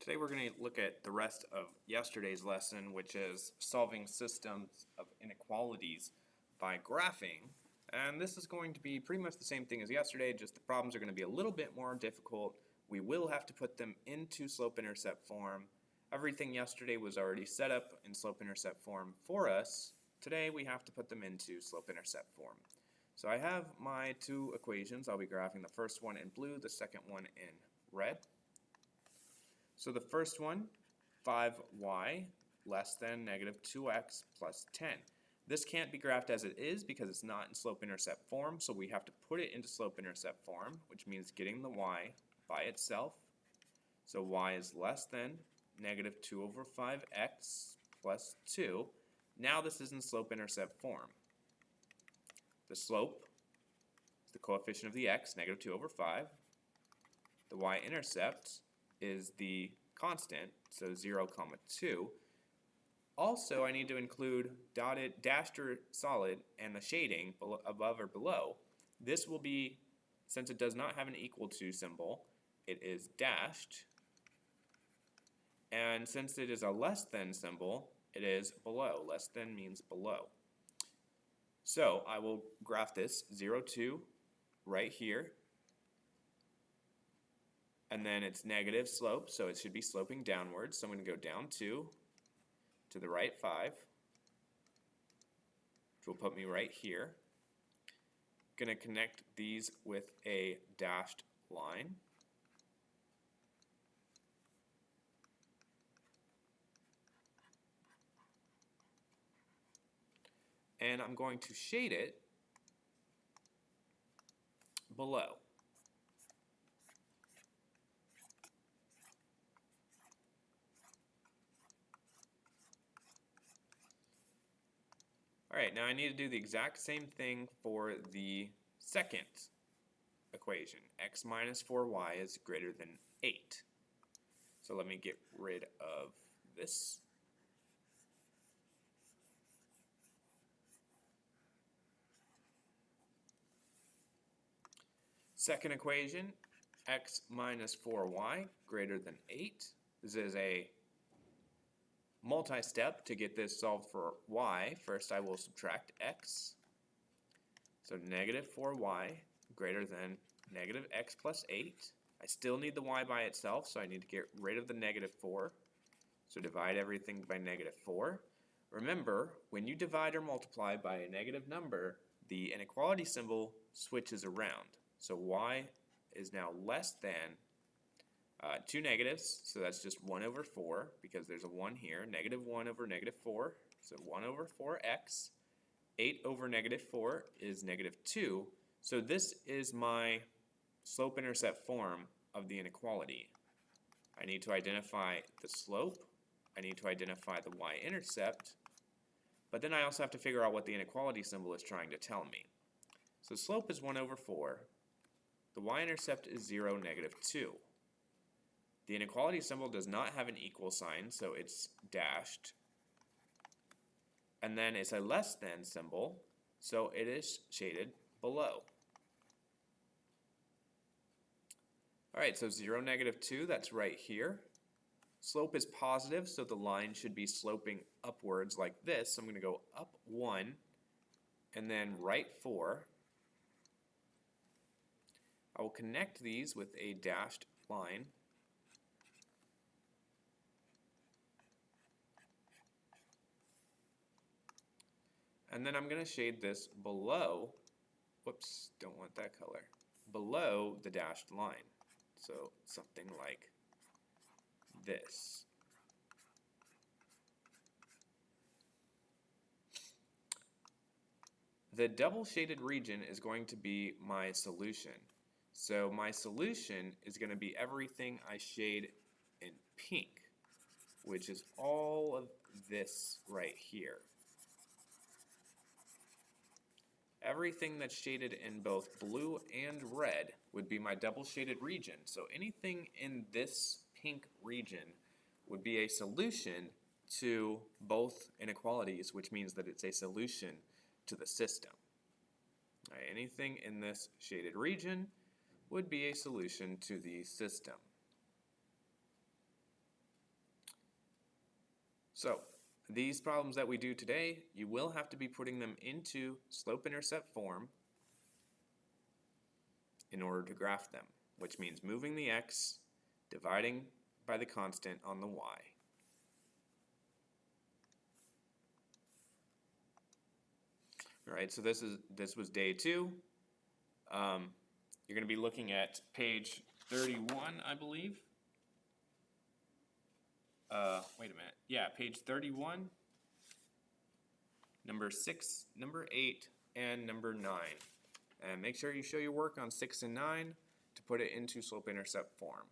Today we're going to look at the rest of yesterday's lesson, which is solving systems of inequalities by graphing. And this is going to be pretty much the same thing as yesterday, just the problems are going to be a little bit more difficult. We will have to put them into slope-intercept form. Everything yesterday was already set up in slope-intercept form for us. Today we have to put them into slope-intercept form. So I have my two equations. I'll be graphing the first one in blue, the second one in red. So the first one, 5y less than negative 2x plus 10. This can't be graphed as it is because it's not in slope-intercept form, so we have to put it into slope-intercept form, which means getting the y by itself. So y is less than negative 2 over 5x plus 2. Now this is in slope-intercept form. The slope is the coefficient of the x, negative 2 over 5. The y-intercept is the constant, so 0, 2. Also, I need to include dotted, dashed or solid and the shading above or below. This will be, since it does not have an equal to symbol, it is dashed. And since it is a less than symbol, it is below. Less than means below. So I will graph this 0, 2 right here. And then it's negative slope, so it should be sloping downwards. So I'm going to go down 2, to the right 5, which will put me right here. I'm going to connect these with a dashed line. And I'm going to shade it below. Alright, now I need to do the exact same thing for the second equation. X minus 4y is greater than 8. So let me get rid of this. Second equation, x minus 4y greater than 8. This is a multi-step to get this solved for y. First I will subtract x. So negative 4y greater than negative x plus 8. I still need the y by itself, so I need to get rid of the negative 4. So divide everything by negative 4. Remember, when you divide or multiply by a negative number, the inequality symbol switches around. So y is now less than 2 negatives, so that's just 1 over 4, because there's a 1 here. Negative 1 over negative 4, so 1 over 4x. 8 over negative 4 is negative 2. So this is my slope-intercept form of the inequality. I need to identify the slope. I need to identify the y-intercept. But then I also have to figure out what the inequality symbol is trying to tell me. So slope is 1 over 4. The y-intercept is 0, negative 2. The inequality symbol does not have an equal sign, so it's dashed. And then it's a less than symbol, so it is shaded below. Alright, so 0, negative 2, that's right here. Slope is positive, so the line should be sloping upwards like this. So I'm going to go up 1 and then right 4. I will connect these with a dashed line. And then I'm going to shade this below, whoops, don't want that color, below the dashed line. So something like this. The double shaded region is going to be my solution. So my solution is going to be everything I shade in pink, which is all of this right here. Everything that's shaded in both blue and red would be my double shaded region. So anything in this pink region would be a solution to both inequalities, which means that it's a solution to the system. All right, anything in this shaded region would be a solution to the system. So these problems that we do today, you will have to be putting them into slope-intercept form in order to graph them, which means moving the x, dividing by the constant on the y. All right, so this was day 2. You're going to be looking at page 31, I believe. Wait a minute. Yeah, page 31, number 6, number 8, and number 9. And make sure you show your work on 6 and 9 to put it into slope-intercept form.